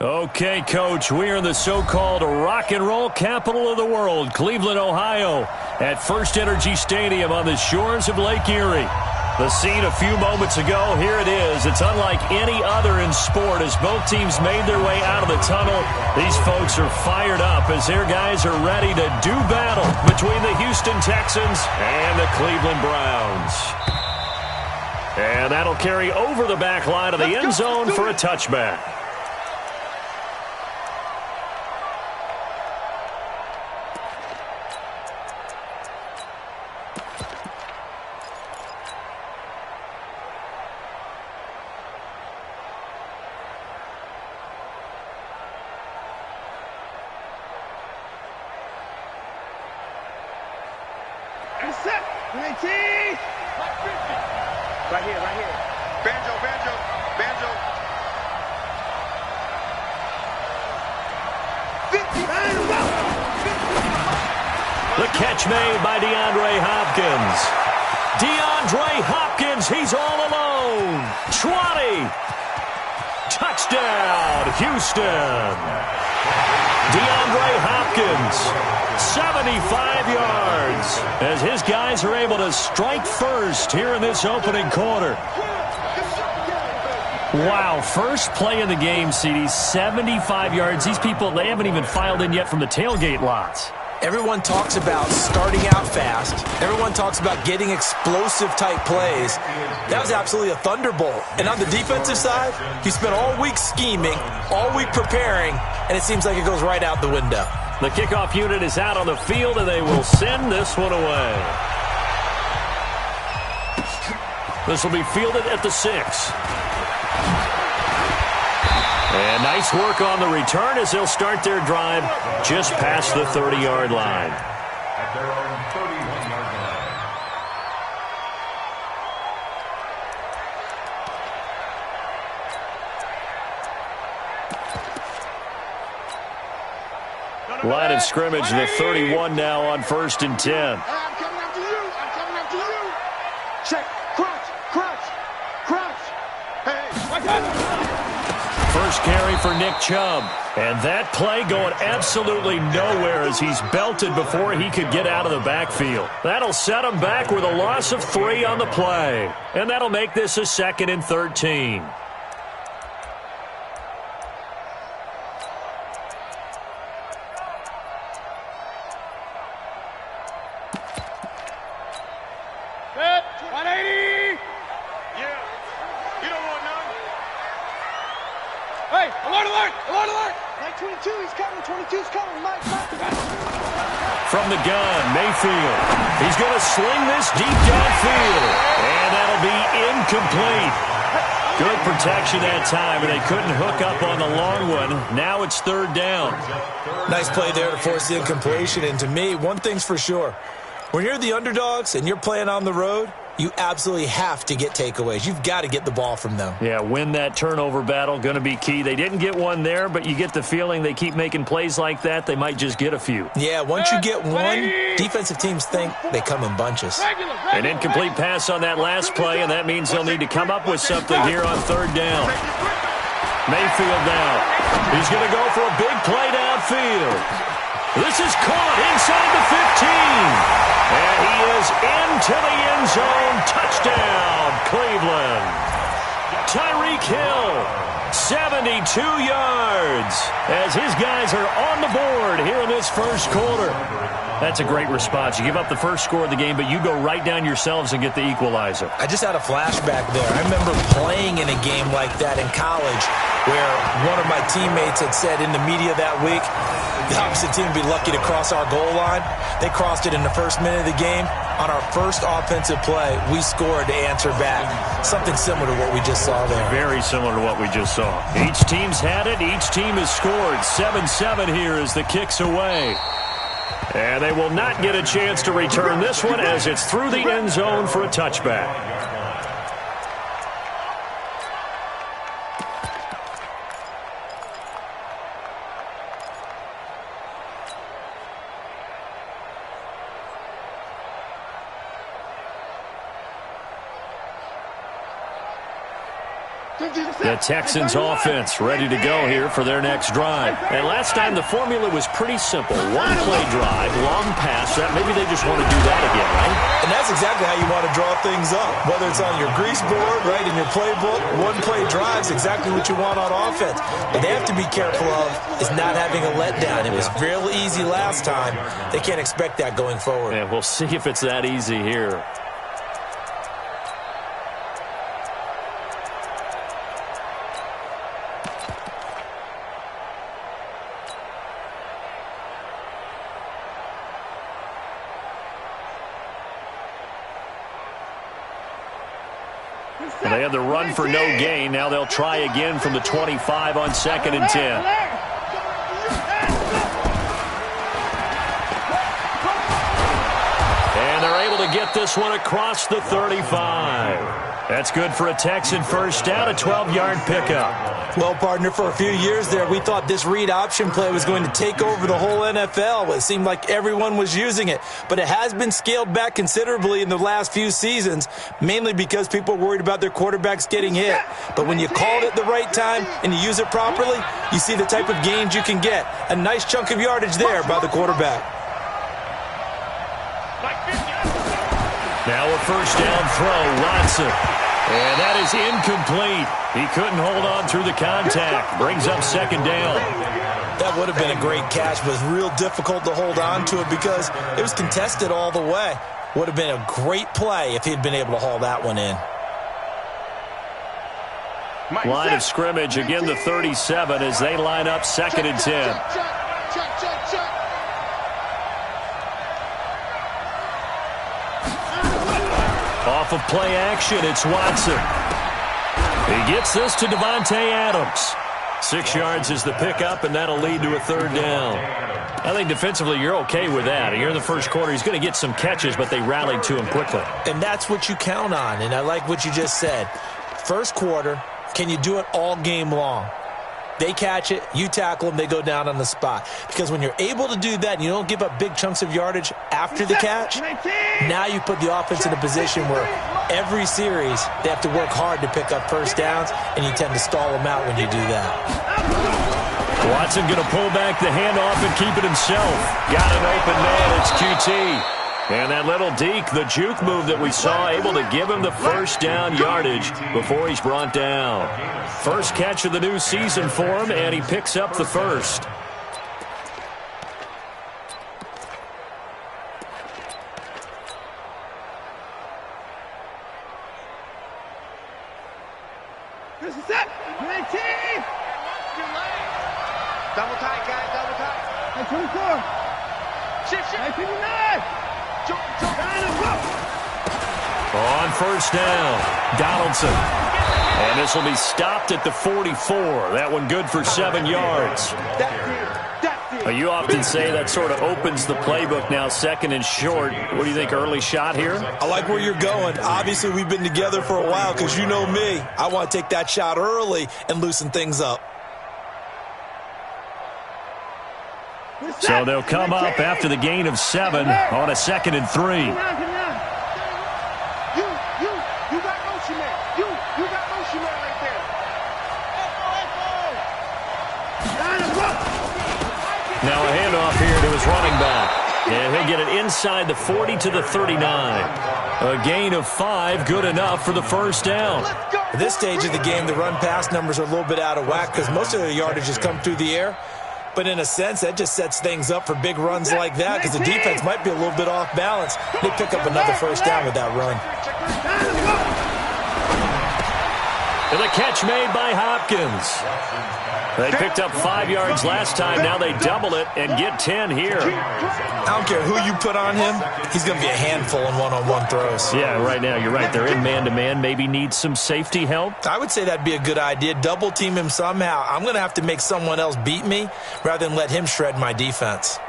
Okay, Coach, we are in the so-called rock and roll capital of the world, Cleveland, Ohio, at First Energy Stadium on the shores of Lake Erie. The scene a few moments ago, here it is. It's unlike any other in sport as both teams made their way out of the tunnel. These folks are fired up as their guys are ready to do battle between the Houston Texans and the Cleveland Browns. And that'll carry over the back line of the end zone for a touchback. Right here. Banjo. The catch made by DeAndre Hopkins. DeAndre Hopkins, he's all alone. 20. Touchdown, Houston. DeAndre Hopkins, 75 yards, as his guys are able to strike first here in this opening quarter. Wow, first play of the game, CD, 75 yards. These people, they haven't even filed in yet from the tailgate lots. Everyone talks about starting out fast. Everyone talks about getting explosive-type plays. That was absolutely a thunderbolt. And on the defensive side, you spent all week scheming, all week preparing, and it seems like it goes right out the window. The kickoff unit is out on the field, and they will send this one away. This will be fielded at the 6. And nice work on the return as they'll start their drive just past the 30-yard line. At their own 31-yard line. Line of scrimmage, the 31 now on 1st and 10. I'm coming after you. Check. Crouch. Hey, watch out. First carry for Nick Chubb. And that play going absolutely nowhere as he's belted before he could get out of the backfield. That'll set him back with a loss of 3 on the play. And that'll make this a 2nd and 13. Set. 180. Yeah. You don't want none. Hey, alert! Mike 22, he's coming. 22's coming. Mike. From the gun, Mayfield. He's going to sling this deep downfield. And that'll be incomplete. Good protection that time, and they couldn't hook up on the long one. Now it's 3rd down. Nice play there to force the incompletion. And to me, one thing's for sure. When you're the underdogs and you're playing on the road, you absolutely have to get takeaways. You've got to get the ball from them. Yeah, win that turnover battle, going to be key. They didn't get one there, but you get the feeling they keep making plays like that, they might just get a few. Yeah, once you get one, defensive teams think they come in bunches. An incomplete pass on that last play, and that means they'll need to come up with something here on 3rd down. Mayfield now. He's going to go for a big play downfield. This is caught inside the 15. And he is into the end zone. Touchdown, Cleveland. Tyreek Hill, 72 yards, as his guys are on the board here in this first quarter. That's a great response. You give up the first score of the game, but you go right down yourselves and get the equalizer. I just had a flashback there. I remember playing in a game like that in college where one of my teammates had said in the media that week, the opposite team would be lucky to cross our goal line. They crossed it in the first minute of the game. On our first offensive play, we scored to answer back. Something similar to what we just saw there. Very similar to what we just saw. Each team's had it. Each team has scored. 7-7 here as the kick's away. And they will not get a chance to return this one as it's through the end zone for a touchback. The Texans offense ready to go here for their next drive. And last time the formula was pretty simple. One play drive, long pass. Maybe they just want to do that again, right? And that's exactly how you want to draw things up. Whether it's on your grease board, right, in your playbook, one play drive is exactly what you want on offense. What they have to be careful of is not having a letdown. It was real easy last time. They can't expect that going forward. And we'll see if it's that easy here. They had the run for no gain. Now they'll try again from the 25 on 2nd and 10. And they're able to get this one across the 35. That's good for a Texan first down, a 12-yard pickup. Well, partner, for a few years there, we thought this read option play was going to take over the whole NFL. It seemed like everyone was using it. But it has been scaled back considerably in the last few seasons, mainly because people are worried about their quarterbacks getting hit. But when you call it at the right time and you use it properly, you see the type of gains you can get. A nice chunk of yardage there by the quarterback. Now a first down throw, Watson. And that is incomplete. He couldn't hold on through the contact. Brings up 2nd down. That would have been a great catch, but it was real difficult to hold on to it because it was contested all the way. Would have been a great play if he'd been able to haul that one in. Line of scrimmage, again the 37 as they line up 2nd and 10. Off of play action, it's Watson. He gets this to Davante Adams. 6 yards is the pickup, and that'll lead to a 3rd down. I think defensively you're okay with that. Here in the first quarter, he's going to get some catches, but they rallied to him quickly. And that's what you count on, and I like what you just said. First quarter, can you do it all game long? They catch it, you tackle them, they go down on the spot. Because when you're able to do that and you don't give up big chunks of yardage after the catch, now you put the offense in a position where every series they have to work hard to pick up first downs, and you tend to stall them out when you do that. Watson going to pull back the handoff and keep it himself. Got an open man, it's QT. And that little deke, the juke move that we saw, able to give him the first down yardage before he's brought down. First catch of the new season for him, and he picks up the first. This is it. 19. Double tight, guys. Double tight. 24. Shift. 59. On first down, Donaldson. And this will be stopped at the 44. That one good for 7 yards. You often say that sort of opens the playbook now, 2nd and short. What do you think, early shot here? I like where you're going. Obviously, we've been together for a while because you know me. I want to take that shot early and loosen things up. So they'll come up after the gain of 7 on a 2nd and 3. You got motion man. You got motion man right there. Now a handoff here to his running back. And he'll get it inside the 40 to the 39. A gain of 5, good enough for the first down. At this stage of the game, the run-pass numbers are a little bit out of whack because most of the yardage has come through the air. But in a sense, that just sets things up for big runs like that because the defense might be a little bit off balance. They pick up another first down with that run. And the catch made by Hopkins. They picked up 5 yards last time. Now they double it and get 10 here. I don't care who you put on him. He's going to be a handful in one-on-one throws. Yeah, right now, you're right. They're in man-to-man. Maybe need some safety help. I would say that'd be a good idea. Double team him somehow. I'm going to have to make someone else beat me rather than let him shred my defense.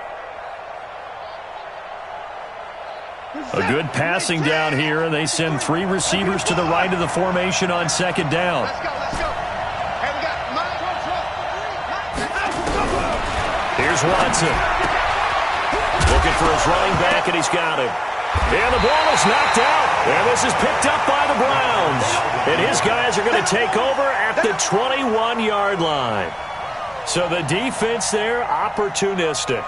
A good passing down here, and they send 3 receivers to the right of the formation on 2nd down. Here's Watson. Looking for his running back, and he's got him. And the ball is knocked out. And this is picked up by the Browns. And his guys are going to take over at the 21-yard line. So the defense there, opportunistic.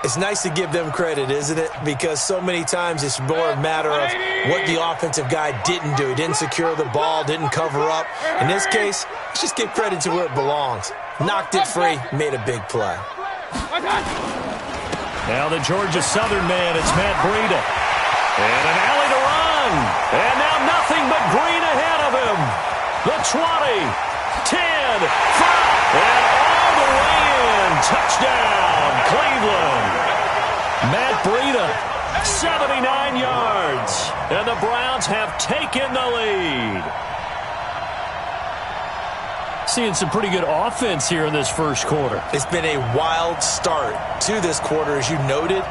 It's nice to give them credit, isn't it? Because so many times it's more a matter of what the offensive guy didn't do. He didn't secure the ball, didn't cover up. In this case, let's just give credit to where it belongs. Knocked it free, made a big play. Now the Georgia Southern man, it's Matt Breida. And an alley to run. And now nothing but green ahead of him. The 20, 10, 5, and all the way in. Touchdown, Cleveland. Matt Breida, 79 yards. And the Browns have taken the lead. Seeing some pretty good offense here in this first quarter. It's been a wild start to this quarter, as you noted.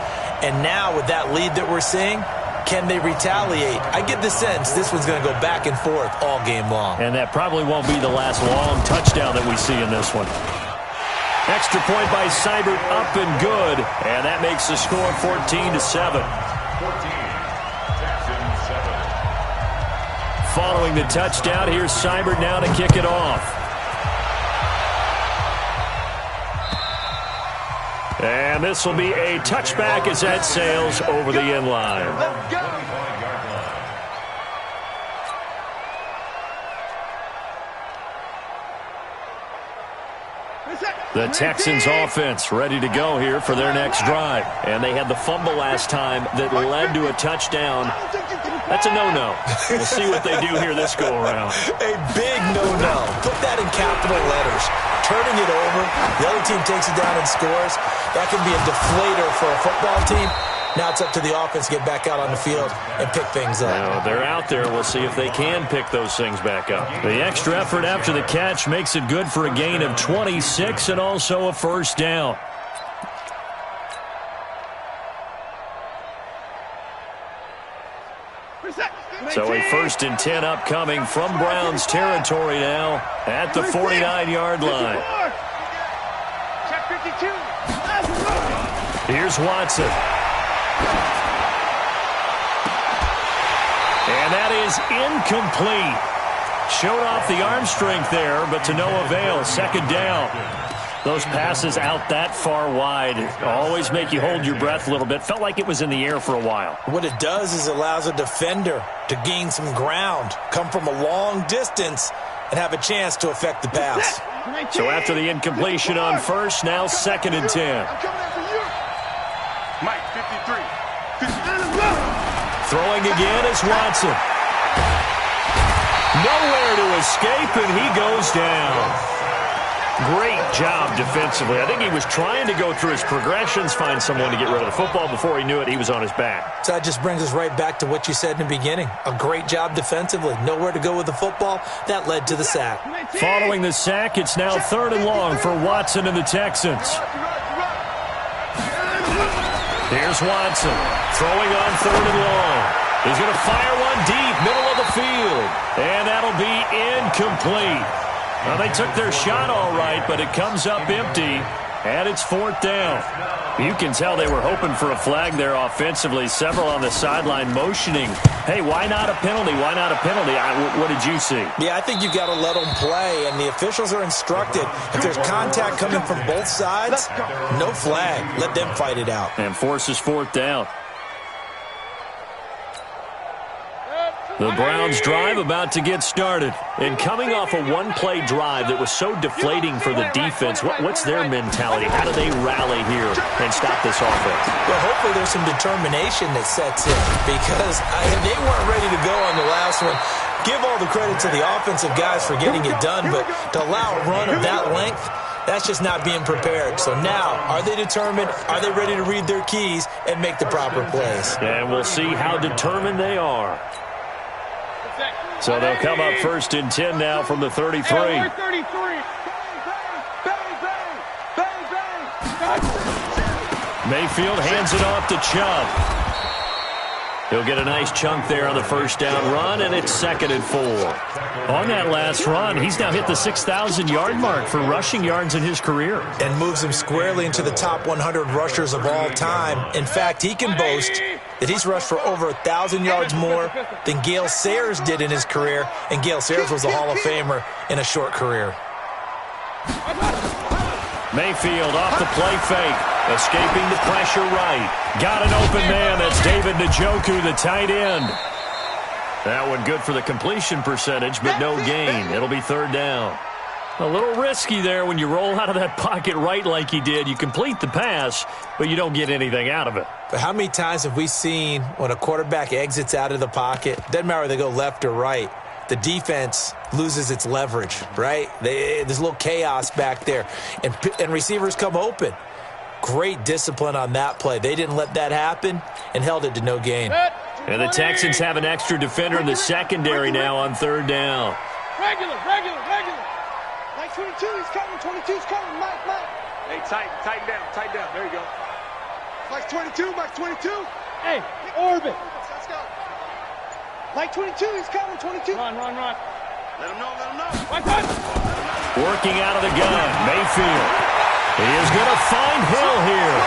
And now with that lead that we're seeing, can they retaliate? I get the sense this one's going to go back and forth all game long. And that probably won't be the last long touchdown that we see in this one. Extra point by Seibert, up and good. And that makes the score 14-7. 14, Texans 7. Following the touchdown, here's Seibert now to kick it off. And this will be a touchback as that sails over the end line. The Texans offense ready to go here for their next drive. And they had the fumble last time that led to a touchdown. That's a no-no. We'll see what they do here this go-around. A big no-no. Put that in capital letters. Turning it over, the other team takes it down and scores. That can be a deflator for a football team. Now it's up to the offense to get back out on the field and pick things up. Now, they're out there. We'll see if they can pick those things back up. The extra effort after the catch makes it good for a gain of 26 and also a first down. So a 1st and 10 upcoming from Browns territory now at the 49-yard line. Here's Watson. And that is incomplete. Showed off the arm strength there, but to no avail. 2nd down. Those passes out that far wide always make you hold your breath a little bit. Felt like it was in the air for a while. What it does is it allows a defender to gain some ground, come from a long distance, and have a chance to affect the pass. So after the incompletion on first, now 2nd and 10. Mike, 53. Throwing again is Watson. Nowhere to escape, and he goes down. Great job defensively. I think he was trying to go through his progressions, find someone to get rid of the football. Before he knew it, he was on his back. So that just brings us right back to what you said in the beginning. A great job defensively. Nowhere to go with the football. That led to the sack. Following the sack, it's now 3rd and long for Watson and the Texans. Here's Watson throwing on 3rd and long. He's going to fire one deep, middle of the field. And that'll be incomplete. Well, they took their shot all right, but it comes up empty, and it's 4th down. You can tell they were hoping for a flag there offensively. Several on the sideline motioning, hey, why not a penalty? Why not a penalty? What did you see? Yeah, I think you got to let them play, and the officials are instructed. If there's contact coming from both sides, no flag. Let them fight it out. And forces 4th down. The Browns drive about to get started. And coming off a one-play drive that was so deflating for the defense, what's their mentality? How do they rally here and stop this offense? Well, hopefully there's some determination that sets in because they weren't ready to go on the last one. Give all the credit to the offensive guys for getting it done, but to allow a run of that length, that's just not being prepared. So now, are they determined? Are they ready to read their keys and make the proper plays? And we'll see how determined they are. So they'll come up 1st and 10 now from the 33. Mayfield hands it off to Chubb. He'll get a nice chunk there on the first down run, and it's 2nd and 4. On that last run, he's now hit the 6,000-yard mark for rushing yards in his career. And moves him squarely into the top 100 rushers of all time. In fact, he can boast that he's rushed for over 1,000 yards more than Gale Sayers did in his career, and Gale Sayers was a Hall of Famer in a short career. Mayfield off the play fake, escaping the pressure right. Got an open man. That's David Njoku, the tight end. That one good for the completion percentage, but no gain. It'll be 3rd down. A little risky there when you roll out of that pocket right like he did. You complete the pass, but you don't get anything out of it. But how many times have we seen when a quarterback exits out of the pocket, doesn't matter whether they go left or right, the defense loses its leverage, right? There's a little chaos back there, and receivers come open. Great discipline on that play. They didn't let that happen and held it to no gain. And the Texans have an extra defender in the secondary now on 3rd down. Regular. Mike 22, he's coming. 22's coming. Mike. Hey, tighten down. There you go. Mike 22. Hey, orbit. Let's go. Mike 22, he's coming. 22. Run. Let him know. Mike, run. Working out of the gun, Mayfield. He is going to find Hill here.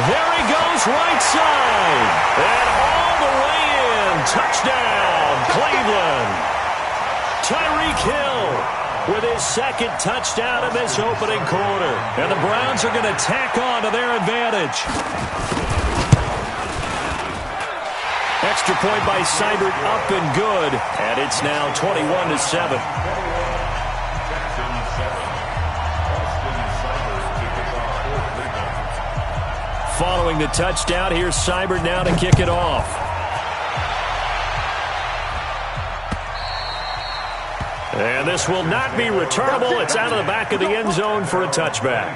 There he goes, right side. And all the way in. Touchdown, Cleveland. Tyreek Hill with his 2nd touchdown in this opening quarter. And the Browns are going to tack on to their advantage. Extra point by Seibert up and good. And it's now 21-7. Following the touchdown, here's Seibert now to kick it off. And this will not be returnable. It's out of the back of the end zone for a touchback.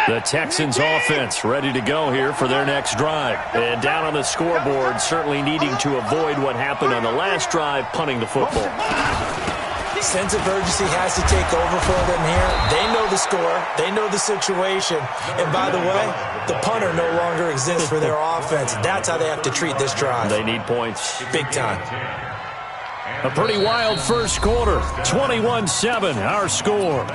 The Texans offense ready to go here for their next drive. And down on the scoreboard, certainly needing to avoid what happened on the last drive, punting the football. Sense of urgency has to take over for them here. They know the score. They know the situation. And by the way, the punter no longer exists for their offense. That's how they have to treat this drive. They need points. Big time. A pretty wild first quarter. 21-7, our score.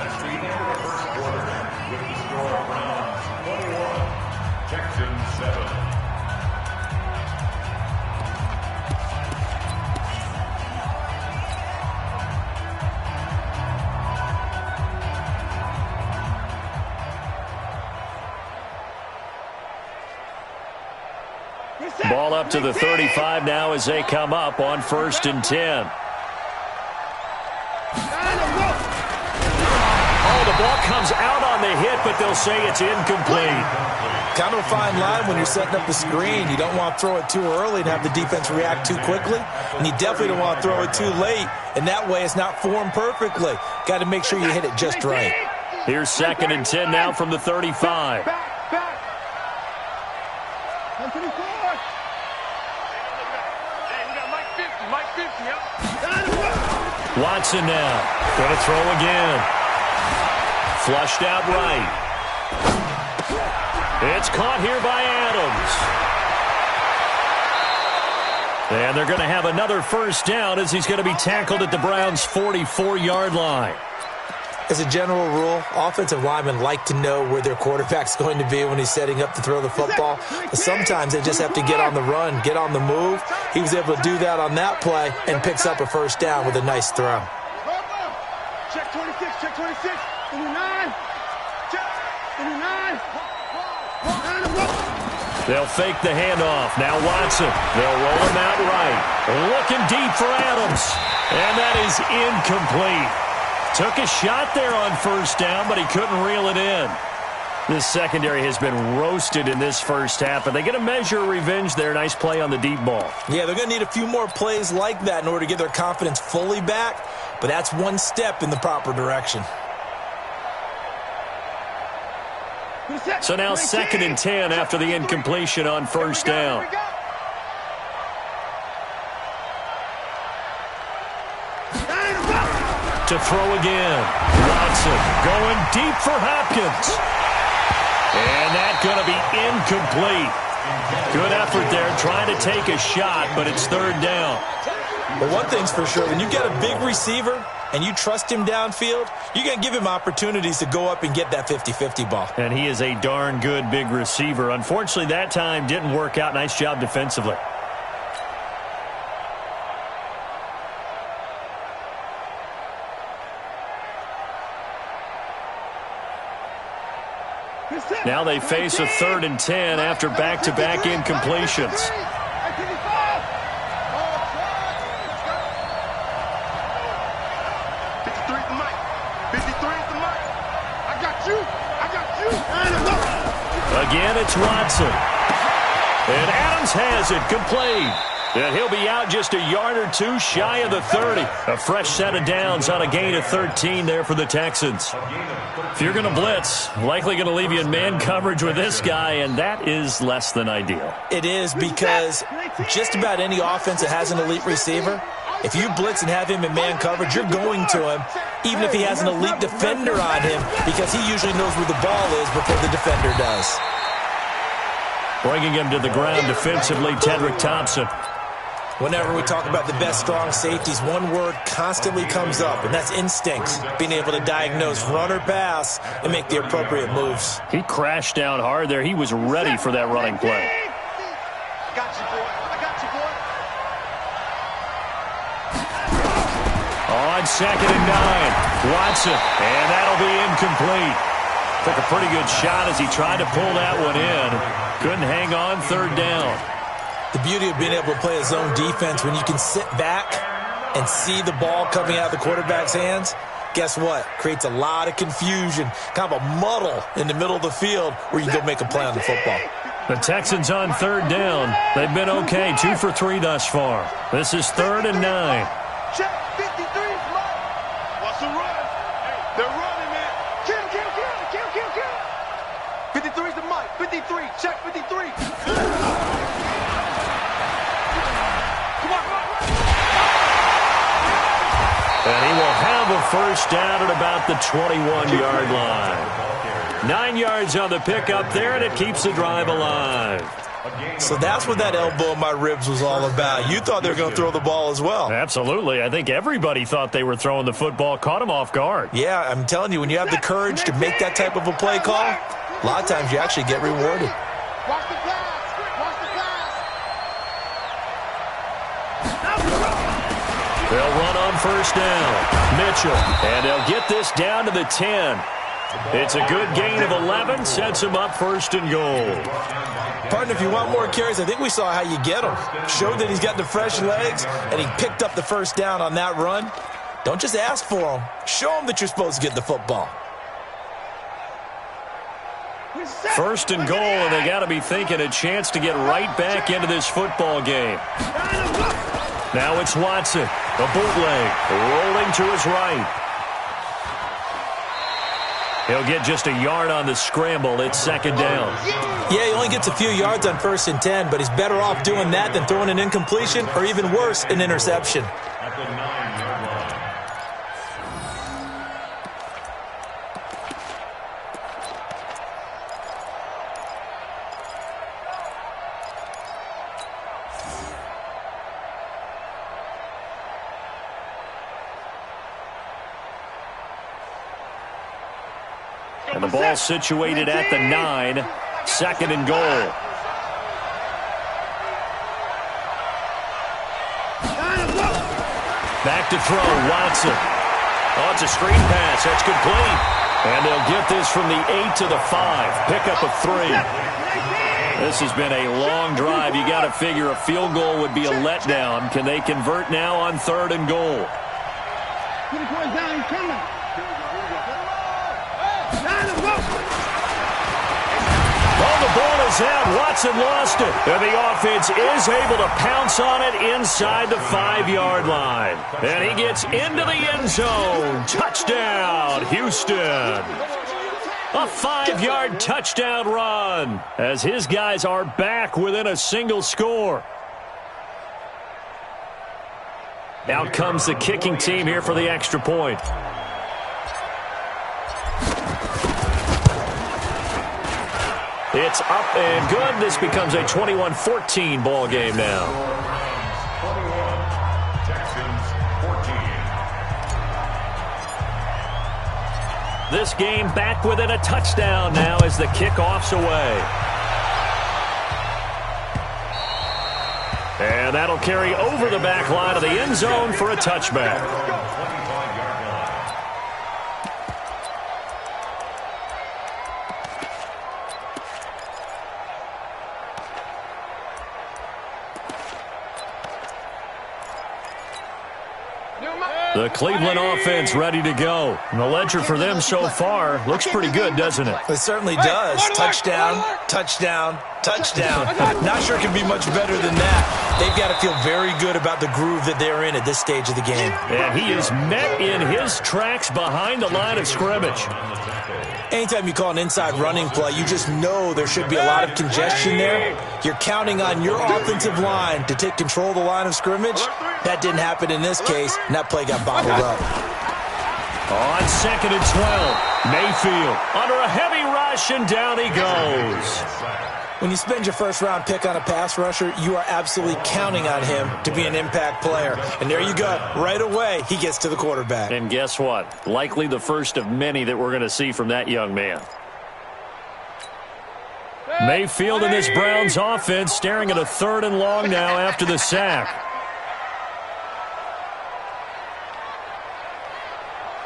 Ball up to the 35 now as they come up on 1st and 10. Oh, the ball comes out on the hit, but they'll say it's incomplete. Kind of a fine line when you're setting up the screen. You don't want to throw it too early and have the defense react too quickly. And you definitely don't want to throw it too late. And that way it's not formed perfectly. Got to make sure you hit it just right. Here's 2nd and 10 now from the 35. Watson now. Going to throw again. Flushed out right. It's caught here by Adams. And they're going to have another first down as he's going to be tackled at the Browns' 44-yard line. As a general rule, offensive linemen like to know where their quarterback's going to be when he's setting up to throw the football. But sometimes they just have to get on the run, get on the move. He was able to do that on that play and picks up a first down with a nice throw. Check 26, check 26. 29. Check 29. They'll fake the handoff. Now Watson. They'll roll him out right. Looking deep for Adams. And that is incomplete. Took a shot there on first down, but he couldn't reel it in. This secondary has been roasted in this first half, and they get a measure of revenge there. Nice play on the deep ball. Yeah, they're going to need a few more plays like that in order to get their confidence fully back, but that's one step in the proper direction. So now 2nd and 10 after the incompletion on first down. To throw again. Watson going deep for Hopkins. And that's going to be incomplete. Good effort there trying to take a shot, but it's third down. But one thing's for sure, when you get a big receiver and you trust him downfield, you're going to give him opportunities to go up and get that 50-50 ball. And he is a darn good big receiver. Unfortunately, that time didn't work out. Nice job defensively. Now they face a 3rd and 10 after back-to-back incompletions. 53 is the mic. I got you. Again, it's Watson. And Adams has it complete. And he'll be out just a yard or two shy of the 30. A fresh set of downs on a gain of 13 there for the Texans. If you're going to blitz, likely going to leave you in man coverage with this guy, and that is less than ideal. It is, because just about any offense that has an elite receiver, if you blitz and have him in man coverage, you're going to him, even if he has an elite defender on him, because he usually knows where the ball is before the defender does. Bringing him to the ground defensively, Tedrick Thompson. Whenever we talk about the best strong safeties, one word constantly comes up, and that's instincts. Being able to diagnose run or pass and make the appropriate moves. He crashed down hard there. He was ready for that running play. I got you, boy. On 2nd and 9, Watson, and that'll be incomplete. Took a pretty good shot as he tried to pull that one in. Couldn't hang on 3rd down. The beauty of being able to play a zone defense, when you can sit back and see the ball coming out of the quarterback's hands, guess what? Creates a lot of confusion, kind of a muddle in the middle of the field where you can go make a play on the football. The Texans on 3rd down. They've been okay, 2 for 3 thus far. This is 3rd and 9. Check 53 is mine. What's the run? They're running, man. Kill. 53 is the mic. 53. Check 53. And he will have a first down at about the 21-yard line. 9 yards on the pickup there, and it keeps the drive alive. So that's what that elbow in my ribs was all about. You thought they were going to throw the ball as well. Absolutely. I think everybody thought they were throwing the football, caught him off guard. Yeah, I'm telling you, when you have the courage to make that type of a play call, a lot of times you actually get rewarded. Watch the pass. They'll run on first down. Mitchell, and they'll get this down to the 10. It's a good gain of 11, sets him up 1st and goal. Partner, if you want more carries, I think we saw how you get him. Showed that he's got the fresh legs, and he picked up the first down on that run. Don't just ask for him. Show him that you're supposed to get the football. 1st and goal, and they got to be thinking a chance to get right back into this football game. Now it's Watson, the bootleg, rolling to his right. He'll get just a yard on the scramble. It's 2nd down. Yeah, he only gets a few yards on 1st and 10, but he's better off doing that than throwing an incompletion, or even worse, an interception. And the ball situated at the 9, 2nd and goal. Back to throw, Watson. Oh, it's a screen pass. That's complete. And they'll get this from the 8 to the 5. Pickup of 3. This has been a long drive. You got to figure a field goal would be a letdown. Can they convert now on 3rd and goal? Oh, the ball is out. Watson lost it. And the offense is able to pounce on it inside the 5-yard line. And he gets into the end zone. Touchdown, Houston. A 5-yard touchdown run as his guys are back within a single score. Out comes the kicking team here for the extra point. It's up and good. This becomes a 21-14 ball game now. 21, Texans 14. This game back within a touchdown now as the kickoff's away. And that'll carry over the back line of the end zone for a touchback. The Cleveland offense ready to go. And the ledger for them so far looks pretty good, doesn't it? It certainly does. Touchdown, touchdown, touchdown. Not sure it can be much better than that. They've got to feel very good about the groove that they're in at this stage of the game. And he is met in his tracks behind the line of scrimmage. Anytime you call an inside running play, you just know there should be a lot of congestion there. You're counting on your offensive line to take control of the line of scrimmage. That didn't happen in this case, and that play got bottled up. On 2nd and 12, Mayfield under a heavy rush, and down he goes. When you spend your first-round pick on a pass rusher, you are absolutely counting on him to be an impact player. And there you go. Right away, he gets to the quarterback. And guess what? Likely the first of many that we're going to see from that young man. Mayfield and this Browns offense staring at a 3rd and long now after the sack.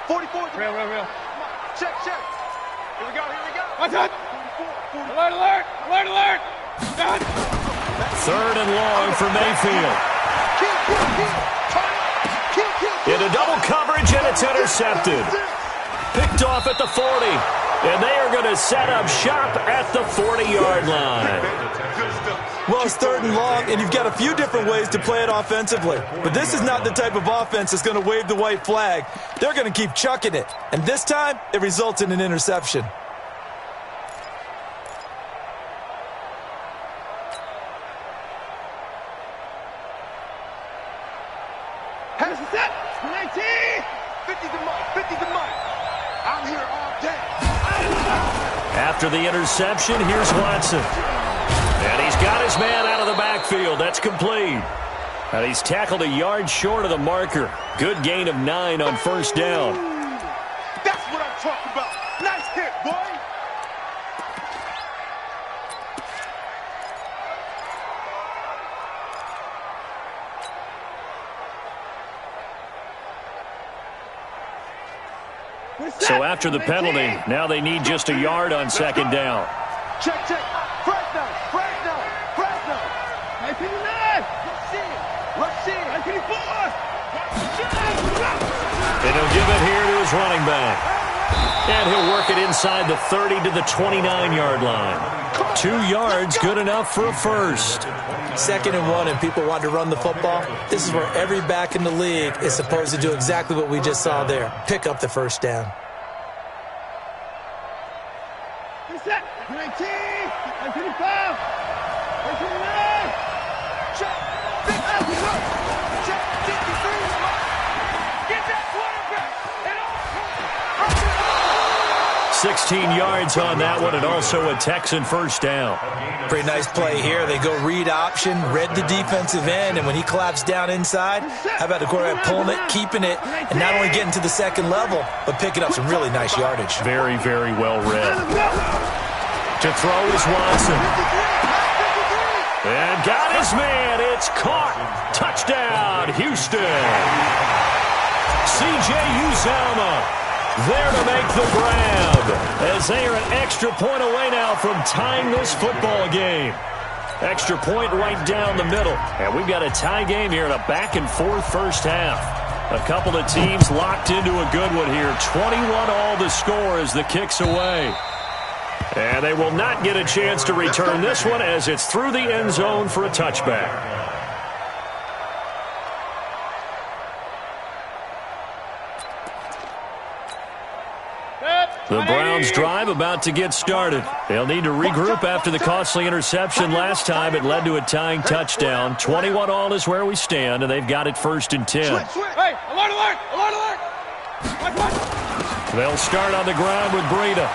44. Real. Check. Here we go. Watch out. Alert. 3rd and long for Mayfield. Into double coverage, and it's intercepted. Picked off at the 40. And they are going to set up shop at the 40-yard line. Well, it's 3rd and long, and you've got a few different ways to play it offensively. But this is not the type of offense that's going to wave the white flag. They're going to keep chucking it. And this time, it results in an interception. Here's the set. 19. 50 to Mike. I'm here all day. After the interception, here's Watson. And he's got his man out of the backfield. That's complete. And he's tackled a yard short of the marker. Good gain of 9 on 1st down. That's what I'm talking about. Nice hit, boy. So after the penalty, now they need just a yard on 2nd down. Check. Fresno. 19. Rush in. 19. And he'll give it here to his running back. And he'll work it inside the 30 to the 29-yard line. 2 yards, good enough for a first. 2nd and 1, and people want to run the football. This is where every back in the league is supposed to do exactly what we just saw there. Pick up the 1st down. 19. 19. 5. 19. Check. Check. 53. Get that quarterback. 16 yards on that one, and also a Texan 1st down. Pretty nice play here. They go read option, read the defensive end, and when he collapsed down inside, how about the quarterback pulling it, keeping it, and not only getting to the 2nd level, but picking up some really nice yardage. Very, very well read. To throw is Watson. And got his man. It's caught. Touchdown, Houston. C.J. Uzomah there to make the grab, as they are an extra point away now from tying this football game. Extra point right down the middle. And we've got a tie game here in a back-and-forth 1st half. A couple of teams locked into a good one here. 21-all the score as the kick's away. And they will not get a chance to return this one as it's through the end zone for a touchback. The Browns' drive about to get started. They'll need to regroup after the costly interception last time. It led to a tying touchdown. 21-all is where we stand, and they've got it 1st and 10. Hey, alert! They'll start on the ground with Breida.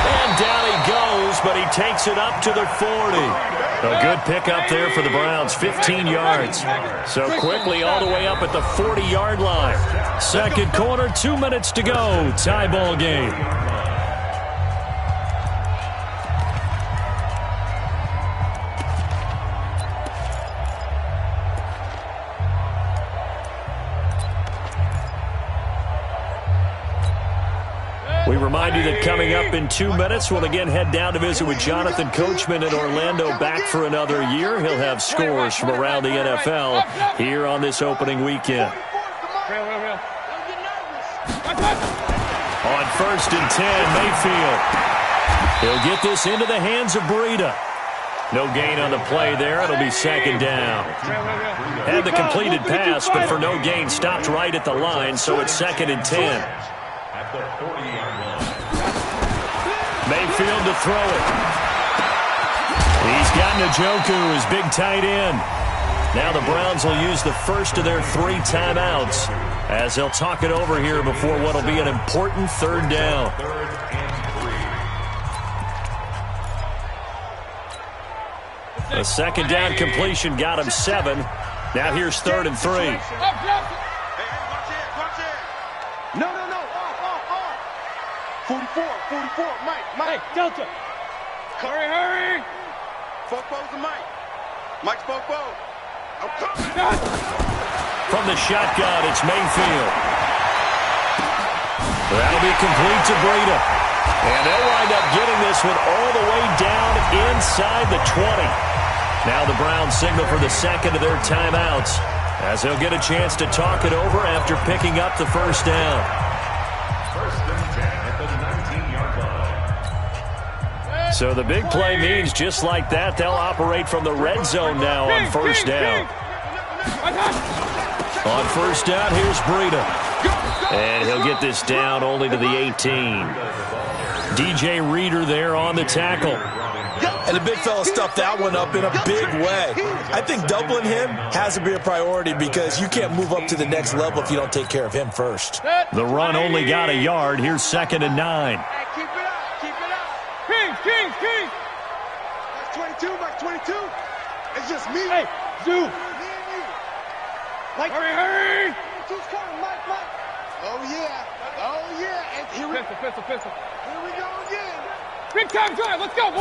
And down he goes, but he takes it up to the 40. A good pickup there for the Browns, 15 yards. So quickly all the way up at the 40-yard line. Second quarter, 2 minutes to go. Tie ball game. We remind you that coming up in 2 minutes, we'll again head down to visit with Jonathan Coachman in Orlando, back for another year. He'll have scores from around the NFL here on this opening weekend. On 1st and 10, Mayfield. He'll get this into the hands of Breida. No gain on the play there. It'll be 2nd down. Had the completed pass, but for no gain, stopped right at the line, so it's 2nd and 10. Mayfield to throw it. He's got Njoku, his big tight end. Now the Browns will use the first of their 3 timeouts as they'll talk it over here before what will be an important 3rd down. A 2nd down completion got him 7. Now here's 3rd and 3. No. 44, Mike. Delta. Hurry. Fopo's the Mike. Mike's Fopo. I'm coming. From the shotgun, it's Mayfield. That'll be complete to Breida. And they'll wind up getting this one all the way down inside the 20. Now the Browns signal for the 2nd of their timeouts as they'll get a chance to talk it over after picking up the 1st down. So the big play means just like that, they'll operate from the red zone now on 1st down. On 1st down, here's Breida. And he'll get this down only to the 18. DJ Reader there on the tackle. And the big fella stuffed that one up in a big way. I think doubling him has to be a priority because you can't move up to the next level if you don't take care of him first. The run only got a yard. Here's 2nd and 9. King. Mike 22. It's just me. Hey, Zoo. Me and you. Mike, hurry. 22's coming, Mike. Oh, yeah. And here pistol. Here we go again. Big time drive. Let's go.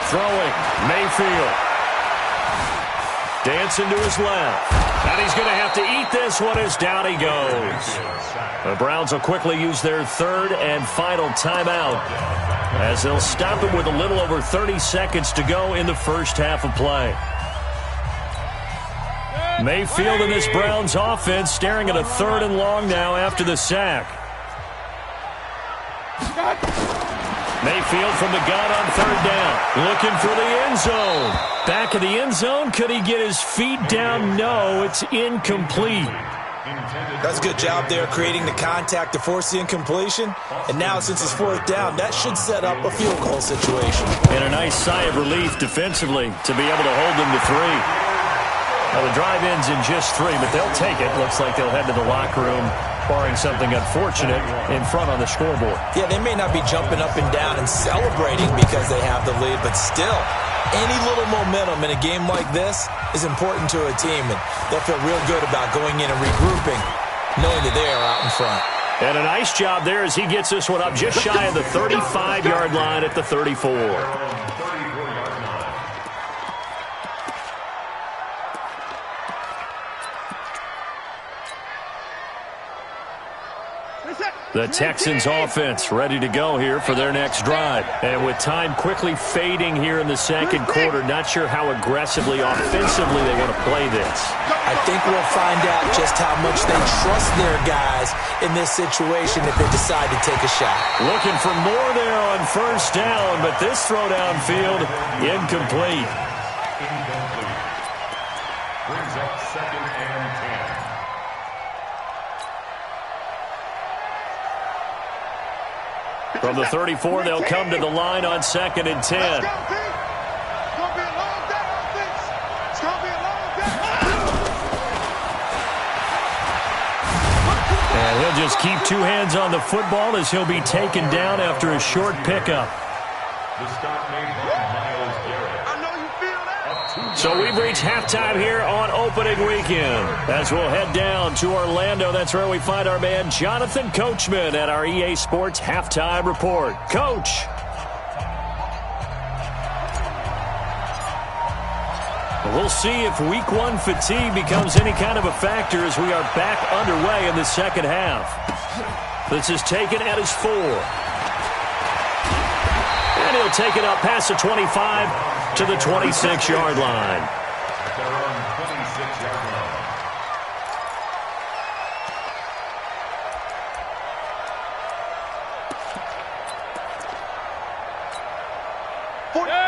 Throwing. Mayfield. Dancing to his left. And he's going to have to eat this one as down he goes. The Browns will quickly use their 3rd and final timeout as they'll stop him with a little over 30 seconds to go in the 1st half of play. Mayfield and this Browns offense staring at a 3rd and long now after the sack. Mayfield from the gun on 3rd down. Looking for the end zone. Back of the end zone. Could he get his feet down? No, it's incomplete. That's a good job there creating the contact to force the incompletion. And now since it's 4th down, that should set up a field goal situation. And a nice sigh of relief defensively to be able to hold them to 3. Now the drive ends in just 3, but they'll take it. Looks like they'll head to the locker room, barring something unfortunate in front on the scoreboard. Yeah, they may not be jumping up and down and celebrating because they have the lead, but still, any little momentum in a game like this is important to a team, and they'll feel real good about going in and regrouping, knowing that they are out in front. And a nice job there as he gets this one up just shy of the 35-yard line at the 34. The Texans offense ready to go here for their next drive. And with time quickly fading here in the 2nd quarter, not sure how aggressively, offensively they want to play this. I think we'll find out just how much they trust their guys in this situation if they decide to take a shot. Looking for more there on 1st down, but this throw downfield incomplete. Brings up 2nd and 10. From the 34, they'll come to the line on 2nd and 10. It's going to be a long day, offense. It's going to be a long day. And he'll just keep 2 hands on the football as he'll be taken down after a short pickup. The stop made by Miles Garrett. I know you feel that. So we've reached halftime here on opening weekend. As we'll head down to Orlando, that's where we find our man Jonathan Coachman at our EA Sports Halftime Report. Coach. We'll see if Week 1 fatigue becomes any kind of a factor as we are back underway in the second half. This is taken at his 4. And he'll take it up past the 25 to the 26-yard line. At their own 26-yard line.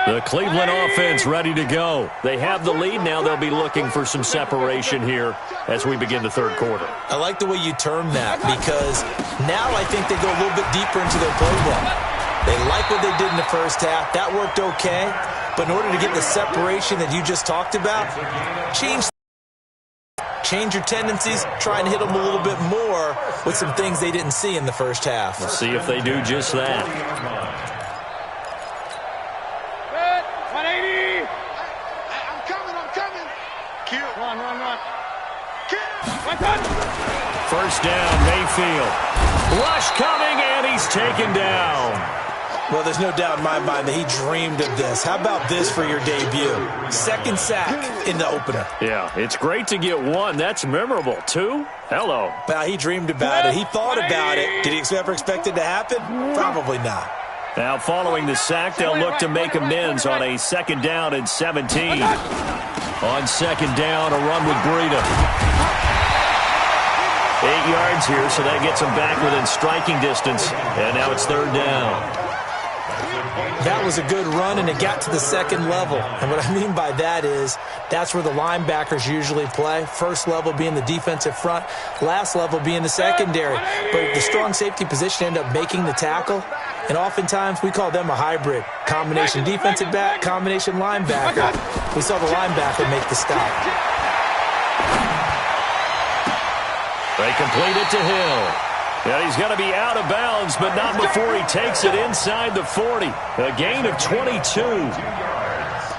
The Cleveland offense ready to go. They have the lead. Now they'll be looking for some separation here as we begin the third quarter. I like the way you term that because now I think they go a little bit deeper into their playbook. They like what they did in the first half. That worked okay. But in order to get the separation that you just talked about, change your tendencies, try and hit them a little bit more with some things they didn't see in the first half. We'll see if they do just that. 180. I'm coming. Kill. Run. Kill. First down, Mayfield. Rush coming, and he's taken down. Well, there's no doubt in my mind that he dreamed of this. How about this for your debut? 2nd sack in the opener. Yeah, it's great to get 1. That's memorable. 2? Hello. Well, he dreamed about it. He thought about it. Did he ever expect it to happen? Probably not. Now, following the sack, they'll look to make amends on a 2nd down and 17. On 2nd down, a run with Breida. 8 yards here, so that gets him back within striking distance. And now it's 3rd down. That was a good run, and it got to the 2nd level. And what I mean by that is that's where the linebackers usually play. First level being the defensive front, last level being the secondary. But the strong safety position ended up making the tackle, and oftentimes we call them a hybrid. Combination defensive back, combination linebacker. We saw the linebacker make the stop. They complete it to Hill. Yeah, he's going to be out of bounds, but not before he takes it inside the 40. A gain of 22.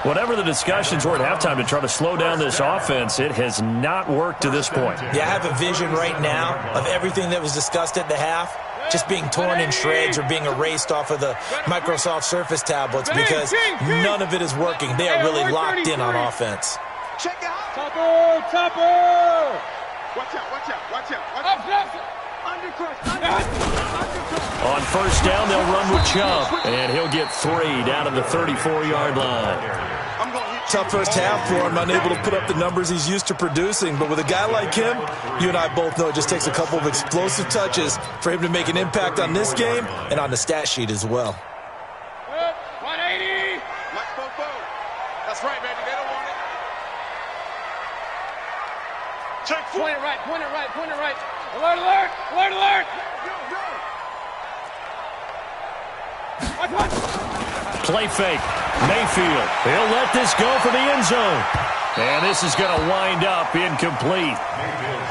Whatever the discussions were at halftime to try to slow down this offense, it has not worked to this point. Yeah, I have a vision right now of everything that was discussed at the half just being torn in shreds or being erased off of the Microsoft Surface tablets because none of it is working. They are really locked in on offense. Check it out. Topper. Watch out. On first down, they'll run with Chubb, and he'll get 3 down at the 34-yard line. Tough first half for him, unable to put up the numbers he's used to producing. But with a guy like him, you and I both know it just takes a couple of explosive touches for him to make an impact on this game and on the stat sheet as well. 180. That's right, baby. They don't want it. Check. Point it right. Alert. Play fake. Mayfield. He'll let this go for the end zone. And this is going to wind up incomplete.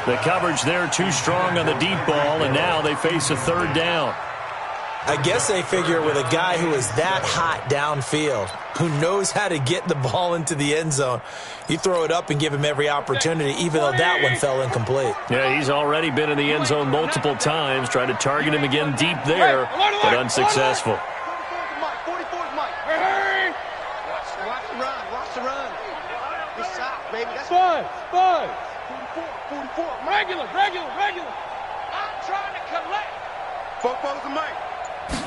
The coverage there too strong on the deep ball, and now they face a 3rd down. I guess they figure with a guy who is that hot downfield, who knows how to get the ball into the end zone, you throw it up and give him every opportunity, even though that one fell incomplete. Yeah, he's already been in the end zone multiple times, trying to target him again deep there, but unsuccessful. 44's Mike. Hey! Watch the run. Good shot, baby. That's Buzz. 44. Regular. I'm trying to collect. 44's Mike.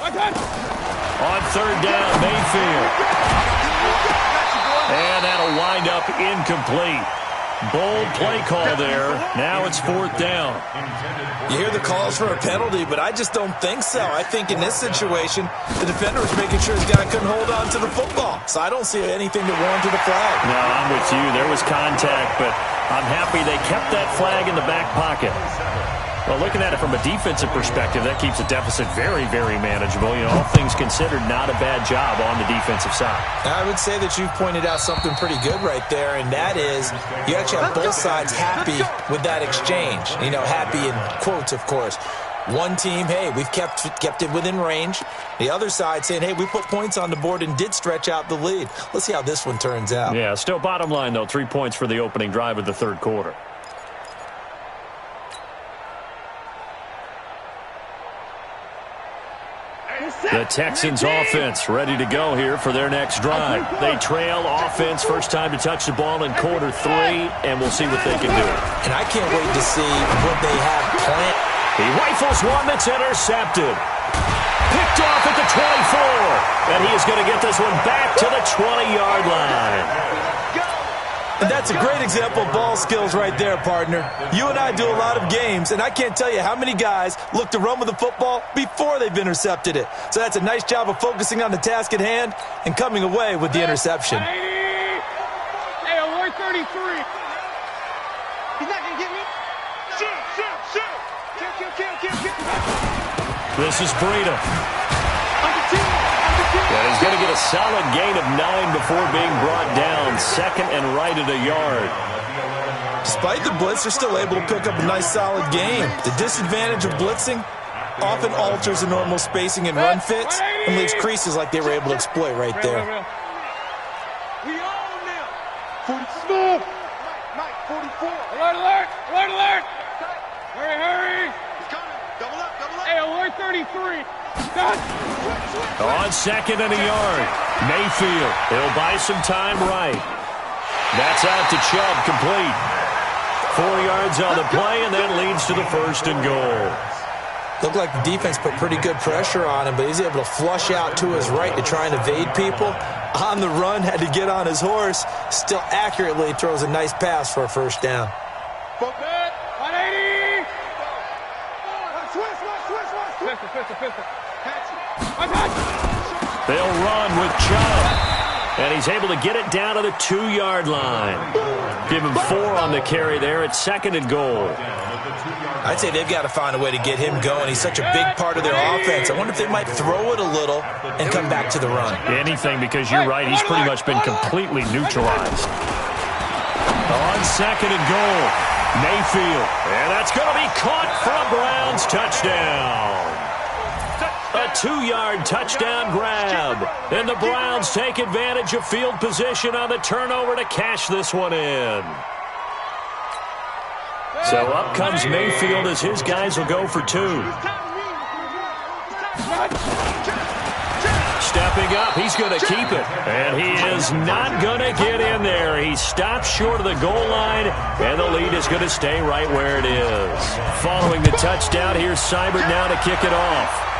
On 3rd down, Mayfield. And that'll wind up incomplete. Bold play call there. Now it's 4th down. You hear the calls for a penalty, but I just don't think so. I think in this situation, the defender was making sure his guy couldn't hold on to the football. So I don't see anything to warrant a flag. No, I'm with you. There was contact, but I'm happy they kept that flag in the back pocket. Well, looking at it from a defensive perspective, that keeps the deficit very, very manageable. You know, all things considered, not a bad job on the defensive side. I would say that you've pointed out something pretty good right there, and that is you actually have both sides happy with that exchange. You know, happy in quotes, of course. One team, hey, we've kept it within range. The other side saying, hey, we put points on the board and did stretch out the lead. Let's see how this one turns out. Yeah, still bottom line, though, 3 points for the opening drive of the third quarter. The Texans offense ready to go here for their next drive. They trail offense, first time to touch the ball in quarter 3, and we'll see what they can do. And I can't wait to see what they have planned. He rifles one that's intercepted. Picked off at the 24, and he is going to get this one back to the 20-yard line. And that's a great example of ball skills right there, partner. You and I do a lot of games, and I can't tell you how many guys look to run with the football before they've intercepted it. So that's a nice job of focusing on the task at hand and coming away with the interception. Hey, alert 33. He's not going to get me. Shoot. Kill. This is Breida. And he's going to get a solid gain of 9 before being brought down. Second and right at a yard. Despite the blitz, they're still able to pick up a nice solid gain. The disadvantage of blitzing often alters the normal spacing and run fits and leaves creases like they were able to exploit right there. We own them. 40 smooth. Mike, 44. Alert. Hurry. He's coming. Double up. Hey, alert 33. On second and a yard. Mayfield. He'll buy some time right. That's out to Chubb, complete. 4 yards on the play, and that leads to the first and goal. Looked like the defense put pretty good pressure on him, but he's able to flush out to his right to try and evade people. On the run, had to get on his horse. Still accurately throws a nice pass for a first down. 180. Pistol. They'll run with Chubb, and he's able to get it down to the 2-yard line. Give him 4 on the carry there at second and goal. I'd say they've got to find a way to get him going. He's such a big part of their offense. I wonder if they might throw it a little and come back to the run. Anything, because you're right. He's pretty much been completely neutralized. On second and goal, Mayfield. And that's going to be caught for a Browns touchdown. A 2-yard touchdown grab. And the Browns take advantage of field position on the turnover to cash this one in. So up comes Mayfield as his guys will go for 2. Stepping up, he's going to keep it. And he is not going to get in there. He stops short of the goal line, and the lead is going to stay right where it is. Following the touchdown, here's Seibert now to kick it off.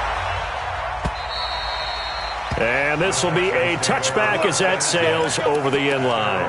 And this will be a touchback as that sails over the end line.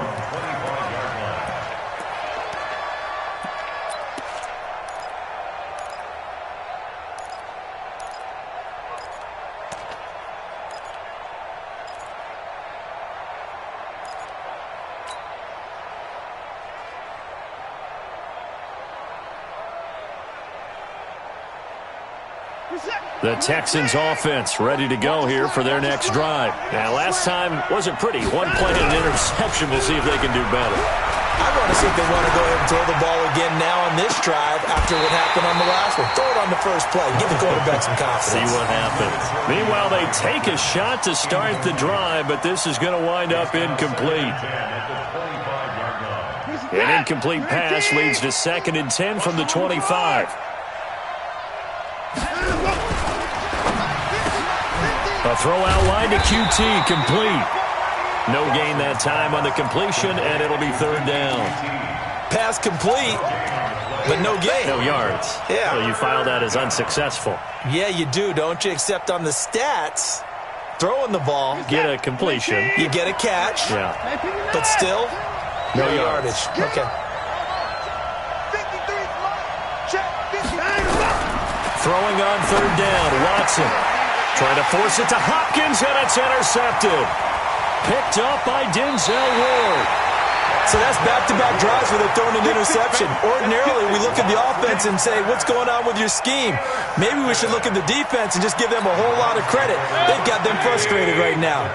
The Texans offense ready to go here for their next drive. Now, last time wasn't pretty. 1 play and an interception. We'll see if they can do better. I want to see if they want to go ahead and throw the ball again now on this drive after what happened on the last one. Throw it on the first play. Give the quarterback some confidence. See what happens. Meanwhile, they take a shot to start the drive, but this is going to wind up incomplete. An incomplete pass leads to 2nd and 10 from the 25. A throw out line to QT, complete. No gain that time on the completion, and it'll be 3rd down. Pass complete, but no gain. No yards. Yeah. So you file that as unsuccessful. Yeah, you do, don't you? Except on the stats, throwing the ball. Get a completion. You get a catch. Yeah. But still, no yardage. Okay. Throwing on 3rd down, Watson. Trying to force it to Hopkins, and it's intercepted. Picked up by Denzel Ward. So that's back-to-back drives where they're throwing an interception. Ordinarily, we look at the offense and say, what's going on with your scheme? Maybe we should look at the defense and just give them a whole lot of credit. They've got them frustrated right now.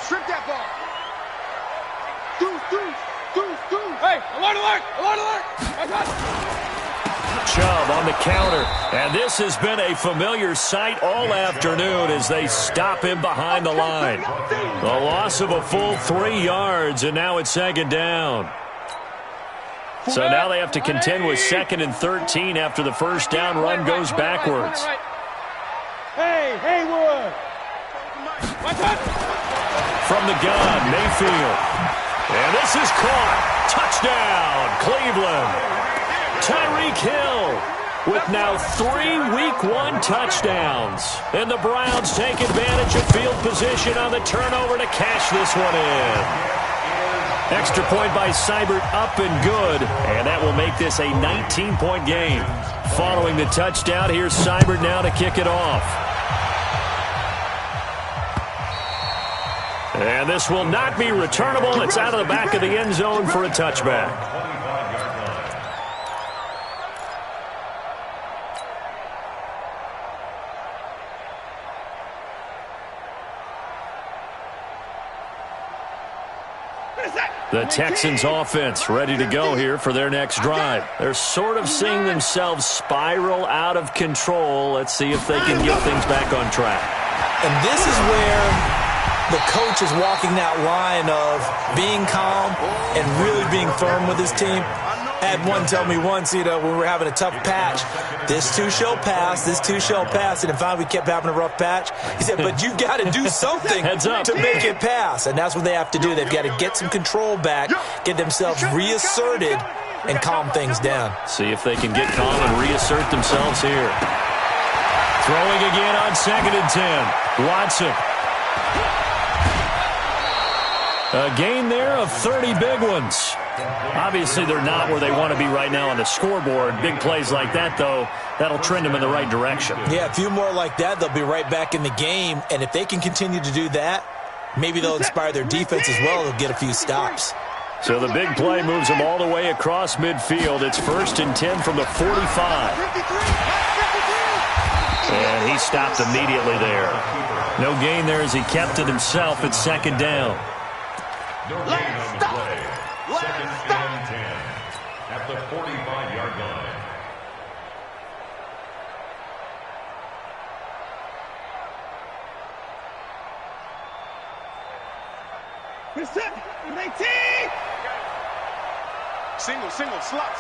Strip that ball. Deuce. Hey, alert. Chubb on the counter, and this has been a familiar sight all afternoon as they stop him behind the line. The loss of a full 3 yards, and now it's second down. So now they have to contend with 2nd and 13 after the first down run goes backwards. Hey, Haywood. From the gun, Mayfield. And this is caught. Touchdown, Cleveland. Tyreek Hill with now 3 Week 1 touchdowns. And the Browns take advantage of field position on the turnover to cash this one in. Extra point by Seibert, up and good. And that will make this a 19-point game. Following the touchdown, here's Seibert now to kick it off. And this will not be returnable. It's out of the back of the end zone for a touchback. The Texans offense ready to go here for their next drive. They're sort of seeing themselves spiral out of control. Let's see if they can get things back on track. And this is where the coach is walking that line of being calm and really being firm with his team. I had one tell me once, when we were having a tough patch, this too shall pass, this too shall pass. And finally we kept having a rough patch. He said, but you've got to do something to make it pass. And that's what they have to do. They've got to get some control back, get themselves reasserted, and calm things down. See if they can get calm and reassert themselves here. Throwing again on 2nd and 10. Watson. A gain there of 30 big ones. Obviously, they're not where they want to be right now on the scoreboard. Big plays like that, though, that'll trend them in the right direction. Yeah, a few more like that, they'll be right back in the game. And if they can continue to do that, maybe they'll inspire their defense as well. They'll get a few stops. So the big play moves them all the way across midfield. It's 1st and 10 from the 45. And he stopped immediately there. No gain there as he kept it himself. It's 2nd down. Let's stop. 2nd and 10 at the 45-yard line. Single, slot.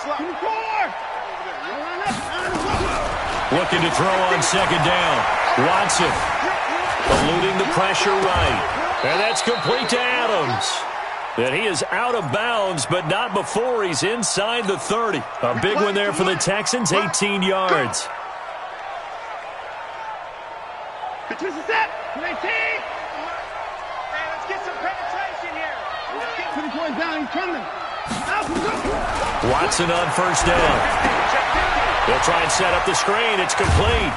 Looking to throw on 2nd down. Watson eluding the pressure right. And that's complete to Adams. And he is out of bounds, but not before he's inside the 30. A big one there for the Texans, 18 yards. This is it. 19. Hey, let's get some penetration here. Let's get 2 points down. He's coming. Watson on 1st down. They'll try and set up the screen. It's complete.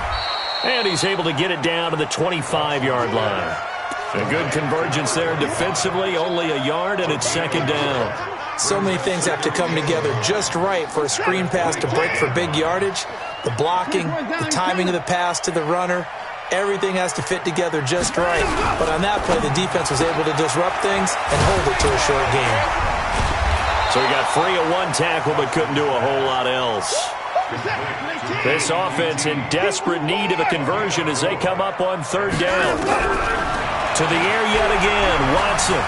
And he's able to get it down to the 25-yard line. A good convergence there defensively, only a yard, and it's 2nd down. So many things have to come together just right for a screen pass to break for big yardage. The blocking, the timing of the pass to the runner, everything has to fit together just right. But on that play, the defense was able to disrupt things and hold it to a short game. So he got free of 1 tackle but couldn't do a whole lot else. This offense in desperate need of a conversion as they come up on 3rd down. To the air yet again, Watson.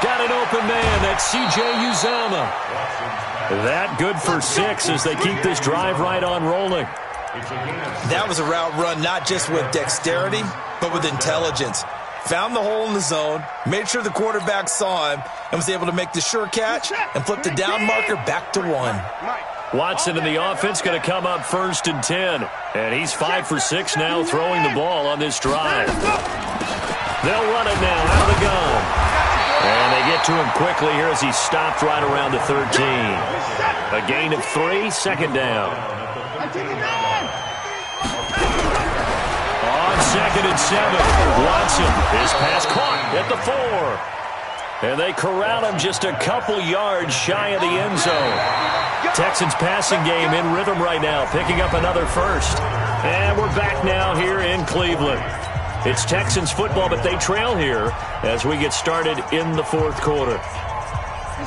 Got an open man, that's C.J. Uzomah. That good for 6 as they keep this drive right on rolling. That was a route run not just with dexterity, but with intelligence. Found the hole in the zone, made sure the quarterback saw him, and was able to make the sure catch and flip the down marker back to 1. Watson in the offense going to come up 1st and 10. And he's 5 for 6 now throwing the ball on this drive. They'll run it now out of the gun. And they get to him quickly here as he stopped right around the 13. A gain of 3, 2nd down. On 2nd and 7, Watson, his pass caught at the 4. And they corral him just a couple yards shy of the end zone. Texans passing game in rhythm right now, picking up another first. And we're back now here in Cleveland. It's Texans football, but they trail here as we get started in the fourth quarter.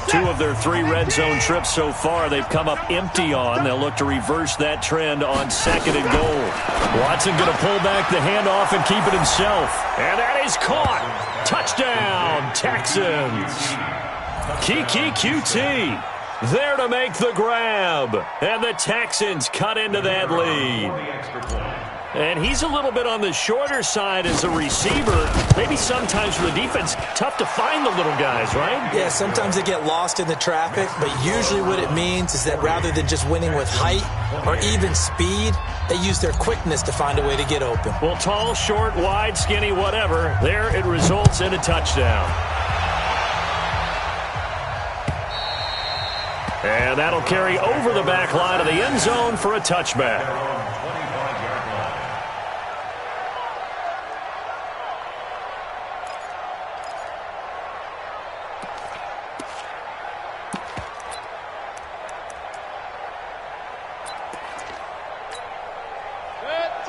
2 of their 3 red zone trips so far they've come up empty on. They'll look to reverse that trend on 2nd and goal. Watson going to pull back the handoff and keep it himself. And that is caught. Touchdown, Texans. Kiki QT there to make the grab. And the Texans cut into that lead. And he's a little bit on the shorter side as a receiver. Maybe sometimes for the defense, tough to find the little guys, right? Yeah, sometimes they get lost in the traffic, but usually what it means is that rather than just winning with height or even speed, they use their quickness to find a way to get open. Well, tall, short, wide, skinny, whatever, there it results in a touchdown. And that'll carry over the back line of the end zone for a touchback.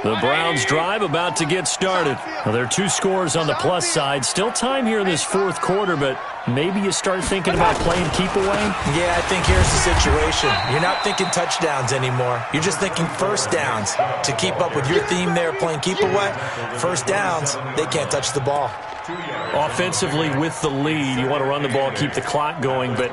The Browns drive about to get started. Well, there are 2 scores on the plus side. Still time here in this fourth quarter, but maybe you start thinking about playing keep away? Yeah, I think here's the situation. You're not thinking touchdowns anymore. You're just thinking first downs. To keep up with your theme there, playing keep away, first downs, they can't touch the ball. Offensively, with the lead, you want to run the ball, keep the clock going, but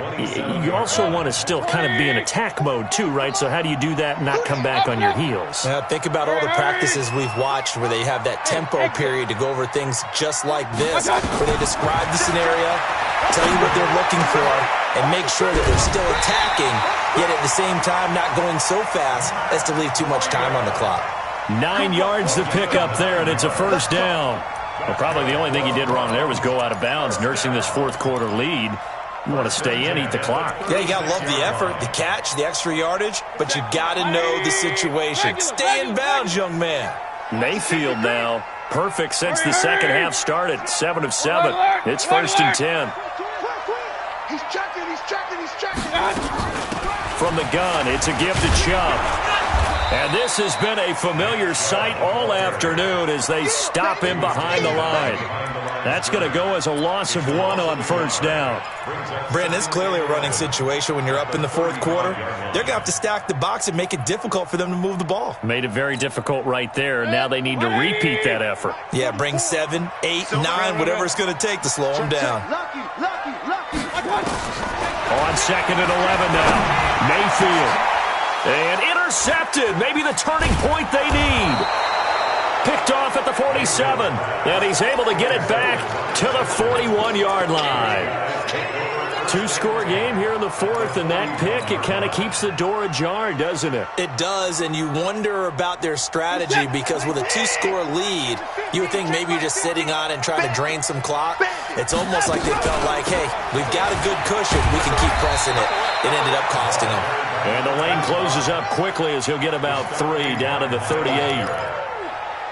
you also want to still kind of be in attack mode too, right? So how do you do that and not come back on your heels? Now, think about all the practices we've watched where they have that tempo period to go over things just like this, where they describe the scenario, tell you what they're looking for, and make sure that they're still attacking, yet at the same time not going so fast as to leave too much time on the clock. 9 yards to pick up there, and it's a first down. Well, probably the only thing he did wrong there was go out of bounds, nursing this fourth quarter lead. You want to stay in, eat the clock. Yeah, you got to love the effort, the catch, the extra yardage, but you got to know the situation. Stay in bounds, young man. Mayfield now, perfect since the second half started. 7 of 7. It's 1st and 10. He's checking. From the gun, it's a give to Chubb. And this has been a familiar sight all afternoon as they stop him behind the line. That's going to go as a loss of 1 on first down. Brandon, it's clearly a running situation when you're up in the fourth quarter. They're going to have to stack the box and make it difficult for them to move the ball. Made it very difficult right there. Now they need to repeat that effort. Yeah, bring 7, 8, 9, whatever it's going to take to slow them down. On 2nd and 11 now, Mayfield. And intercepted, maybe the turning point they need. Picked off at the 47, and he's able to get it back to the 41-yard line. 2-score game here in the fourth, and that pick, it kind of keeps the door ajar, doesn't it? It does, and you wonder about their strategy because with a 2-score lead, you would think maybe you're just sitting on and trying to drain some clock. It's almost like they felt like, hey, we've got a good cushion. We can keep pressing it. It ended up costing them. And the lane closes up quickly as he'll get about 3 down to the 38.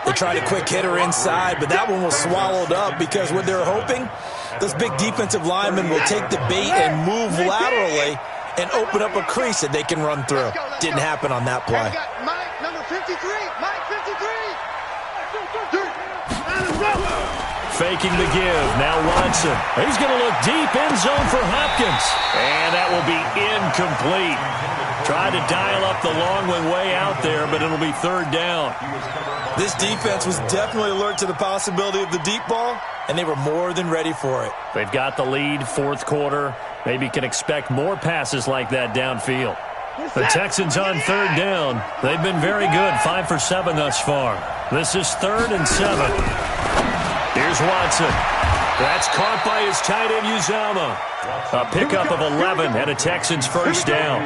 They tried a quick hitter inside, but that one was swallowed up because what they're hoping, those big defensive linemen will take the bait and move laterally and open up a crease that they can run through. Didn't happen on that play. Mike, number 53. Mike, 53. Faking the give. Now Watson. He's going to look deep in zone for Hopkins. And that will be incomplete. Tried to dial up the long one way out there, but it'll be 3rd down. This defense was definitely alert to the possibility of the deep ball, and they were more than ready for it. They've got the lead, fourth quarter. Maybe can expect more passes like that downfield. The Texans on 3rd down. They've been very good, 5 for 7 thus far. This is 3rd and 7. Here's Watson. That's caught by his tight end, Uzama. A pickup of 11 and a Texans first down.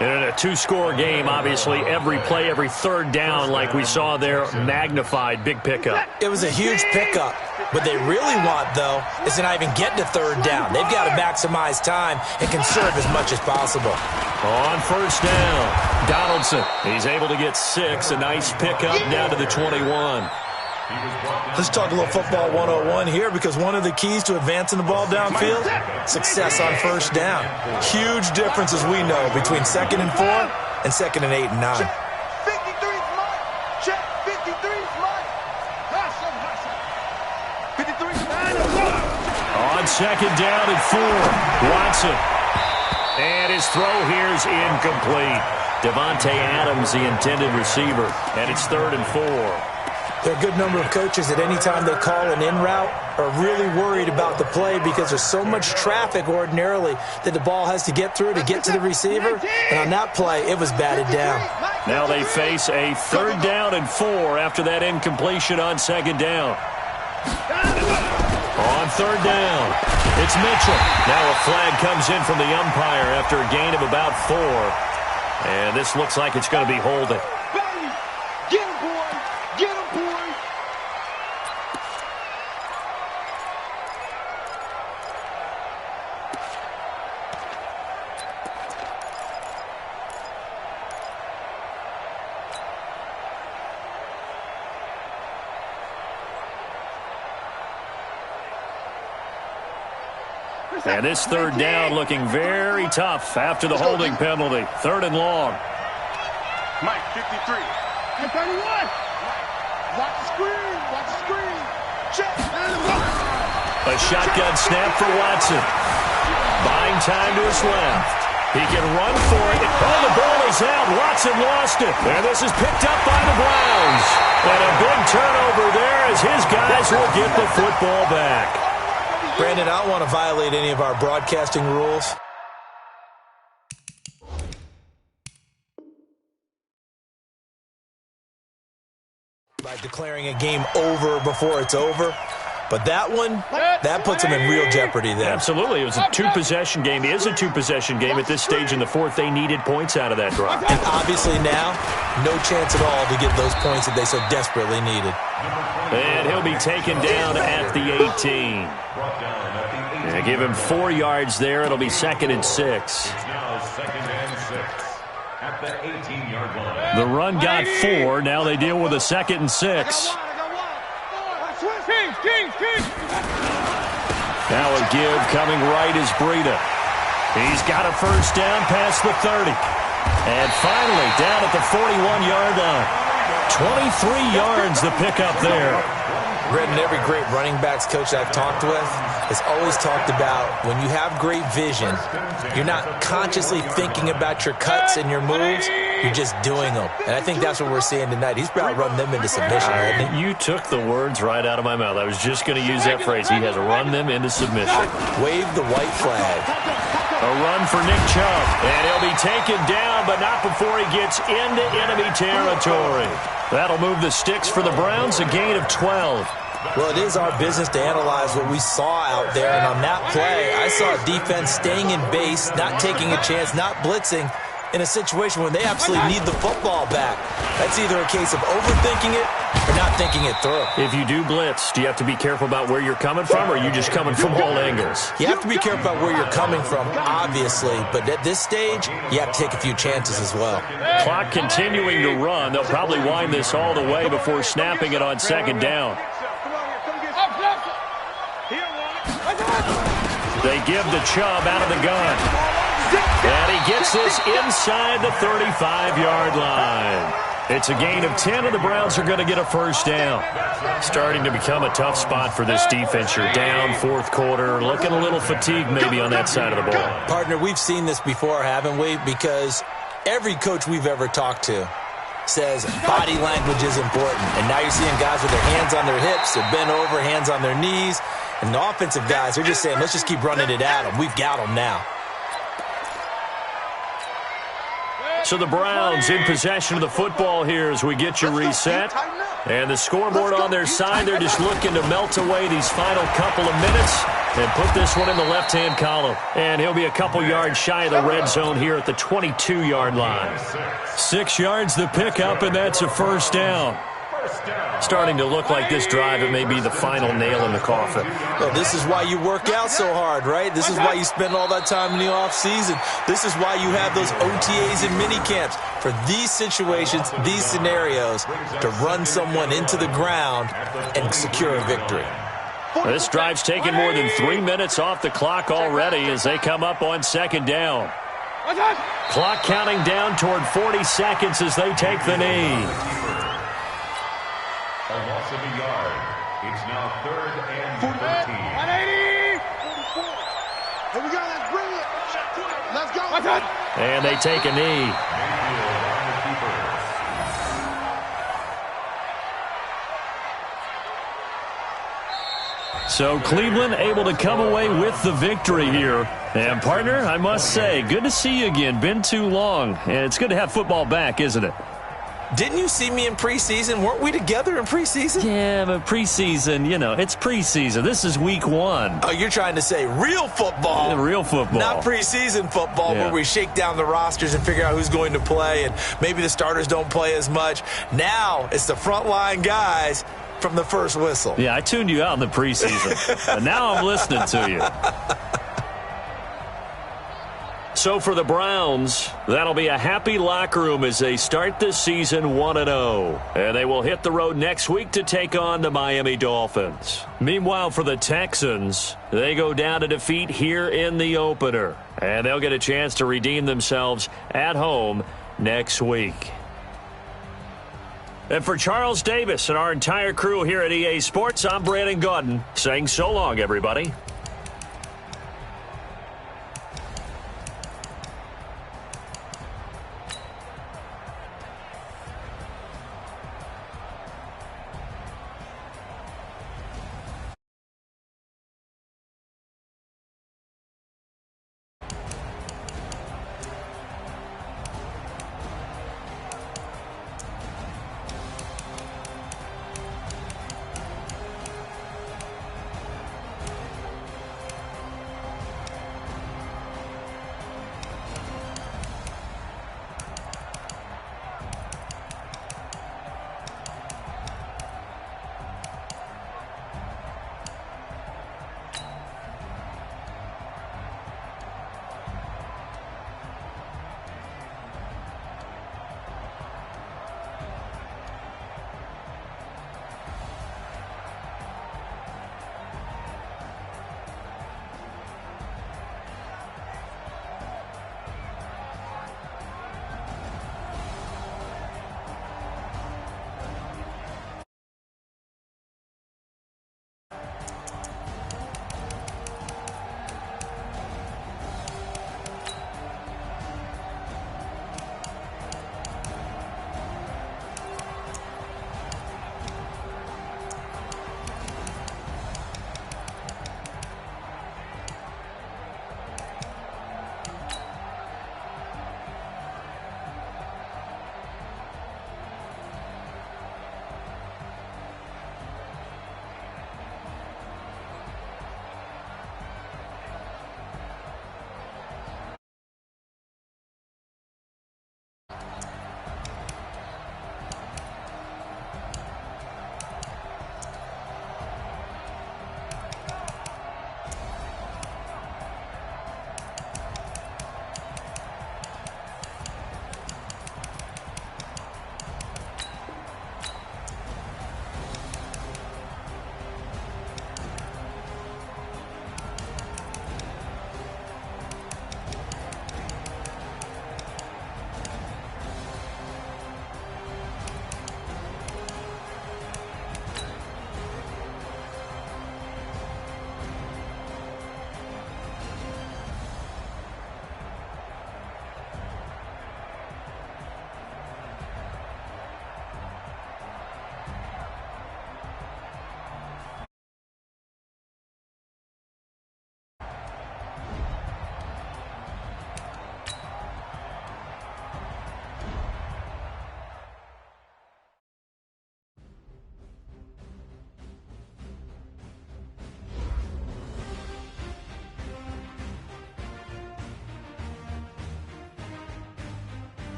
And in a 2-score game, obviously, every play, every 3rd down, like we saw there, magnified, big pickup. It was a huge pickup. What they really want, though, is to not even get to 3rd down. They've got to maximize time and conserve as much as possible. On first down, Donaldson. He's able to get 6, a nice pickup down to the 21. Let's talk a little football 101 here, because one of the keys to advancing the ball downfield, success on first down. Huge difference, as we know, between 2nd and 4 and 2nd and 8 and 9. Check. 53's mine. Check. 53's mine. 53's mine. On 2nd down and 4, Watson. And his throw here is incomplete. Devontae Adams, the intended receiver, and it's 3rd and 4. There are a good number of coaches that any time they call an in route are really worried about the play, because there's so much traffic ordinarily that the ball has to get through to get to the receiver. And on that play, it was batted down. Now they face a 3rd down and 4 after that incompletion on 2nd down. On 3rd down, it's Mitchell. Now a flag comes in from the umpire after a gain of about 4. And this looks like it's going to be holding. Get him, boy. Get him, boy. And this 3rd down looking very tough after the holding penalty. 3rd and long. Mike, 53. And 31. Watch the screen. Watch the screen. Check. A shotgun snap for Watson. Buying time to his left. He can run for it. Oh, the ball is out. Watson lost it. And this is picked up by the Browns. And a big turnover there as his guys will get the football back. Brandon, I don't want to violate any of our broadcasting rules. By declaring a game over before it's over. But that one, that puts them in real jeopardy there. Absolutely. It was a 2-possession game. It is a 2-possession game at this stage in the 4th. They needed points out of that drive. And obviously now, no chance at all to get those points that they so desperately needed. And he'll be taken down at the 18. Yeah, give him 4 yards there. It'll be 2nd and 6. Now 2nd and 6 at the 18-yard line. The run got 4. Now they deal with a 2nd and 6. Now a give coming right is Breida. He's got a 1st down past the 30. And finally down at the 41-yard line. 23 yards the pickup there. Brendan, every great running backs coach I've talked with has always talked about when you have great vision, you're not consciously thinking about your cuts and your moves, you're just doing them. And I think that's what we're seeing tonight. He's about to run them into submission, hasn't he? You took the words right out of my mouth. I was just going to use that phrase. He has run them into submission. Wave the white flag. A run for Nick Chubb. And he'll be taken down, but not before he gets into enemy territory. That'll move the sticks for the Browns, a gain of 12. Well, it is our business to analyze what we saw out there, and on that play, I saw a defense staying in base, not taking a chance, not blitzing, in a situation when they absolutely need the football back. That's either a case of overthinking it or not thinking it through. If you do blitz, do you have to be careful about where you're coming from, or are you just coming from all angles? You have to be careful about where you're coming from, obviously, but at this stage, you have to take a few chances as well. Clock continuing to run. They'll probably wind this all the way before snapping it on 2nd down. They give the Chubb out of the gun. And he gets this inside the 35-yard line. It's a gain of 10, and the Browns are going to get a 1st down. Starting to become a tough spot for this defense. You're down 4th quarter, looking a little fatigued maybe on that side of the ball. Partner, we've seen this before, haven't we? Because every coach we've ever talked to says body language is important. And now you're seeing guys with their hands on their hips, they're bent over, hands on their knees. And the offensive guys, they're just saying, let's just keep running it at them. We've got them now. So the Browns in possession of the football here as we get you reset. And the scoreboard on their side, they're just looking to melt away these final couple of minutes and put this one in the left-hand column. And he'll be a couple yards shy of the red zone here at the 22-yard line. 6 yards the pickup, and that's a 1st down. Starting to look like this drive, it may be the final nail in the coffin. Well, this is why you work out so hard, right? This is why you spend all that time in the offseason. This is why you have those OTAs and mini camps for these situations, these scenarios, to run someone into the ground and secure a victory. This drive's taken more than 3 minutes off the clock already as they come up on second down. Clock counting down toward 40 seconds as they take the knee. A loss of a yard. It's now 3rd and 13. 180! 44. Here we go. Let's bring it. Let's go. And they take a knee. Mayfield on the keeper. So Cleveland able to come away with the victory here. And, partner, I must say, good to see you again. Been too long. And it's good to have football back, isn't it? Didn't you see me in preseason? Weren't we together in preseason? Yeah, but preseason, it's preseason. This is week 1. Oh, you're trying to say real football. Yeah, real football. Not preseason football where we shake down the rosters and figure out who's going to play, and maybe the starters don't play as much. Now it's the frontline guys from the first whistle. Yeah, I tuned you out in the preseason. And now I'm listening to you. So for the Browns, that'll be a happy locker room as they start this season 1-0. And they will hit the road next week to take on the Miami Dolphins. Meanwhile, for the Texans, they go down to defeat here in the opener. And they'll get a chance to redeem themselves at home next week. And for Charles Davis and our entire crew here at EA Sports, I'm Brandon Gaudin saying so long, everybody.